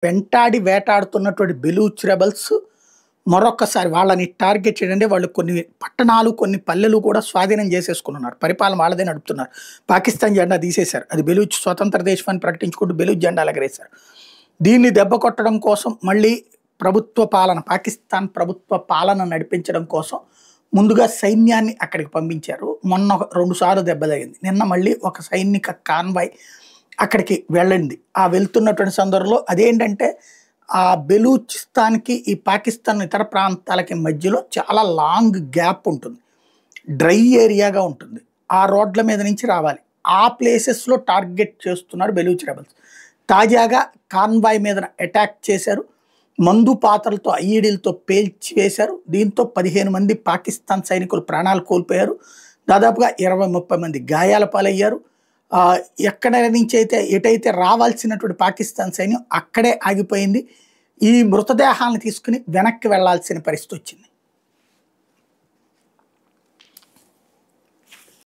వెంటాడి వేటాడుతున్నటువంటి బెలూచ్ రెబల్స్ మరొక్కసారి వాళ్ళని టార్గెట్ చేయడంటే వాళ్ళు కొన్ని పట్టణాలు, కొన్ని పల్లెలు కూడా స్వాధీనం చేసేసుకున్నారు. పరిపాలన వాళ్ళదే నడుపుతున్నారు. పాకిస్తాన్ జెండా తీసేశారు. అది బెలూచ్ స్వతంత్ర దేశం అని ప్రకటించుకుంటూ బెలూచ్ జెండాలు ఎగరేశారు. దీన్ని దెబ్బ కొట్టడం కోసం మళ్ళీ ప్రభుత్వ పాలన, పాకిస్తాన్ ప్రభుత్వ పాలన నడిపించడం కోసం ముందుగా సైన్యాన్ని అక్కడికి పంపించారు. మొన్న 2 సార్లు దెబ్బ తగింది. నిన్న మళ్ళీ ఒక సైనిక కాన్వాయ్ అక్కడికి వెళ్ళింది. ఆ వెళ్తున్నటువంటి సందర్భంలో అదేంటంటే ఆ బెలూచిస్తాన్‌కి, ఈ పాకిస్తాన్ ఇతర ప్రాంతాలకి మధ్యలో చాలా లాంగ్ గ్యాప్ ఉంటుంది. డ్రై ఏరియాగా ఉంటుంది. ఆ రోడ్ల మీద నుంచి రావాలి. ఆ ప్లేసెస్‌లో టార్గెట్ చేస్తున్నారు బెలూచ్ రెబెల్స్. తాజాగా కాన్వాయ్ మీద అటాక్ చేశారు. మందు పాత్రలతో, ఐఈడీలతో పేల్చివేశారు. దీంతో 15 మంది పాకిస్తాన్ సైనికులు ప్రాణాలు కోల్పోయారు. దాదాపుగా 20-30 మంది గాయాల పాలయ్యారు. ఎక్కడ నుంచి అయితే ఎటైతే రావాల్సినటువంటి పాకిస్తాన్ సైన్యం అక్కడే ఆగిపోయింది. ఈ మృతదేహాలను తీసుకుని వెనక్కి వెళ్లాల్సిన పరిస్థితి వచ్చింది.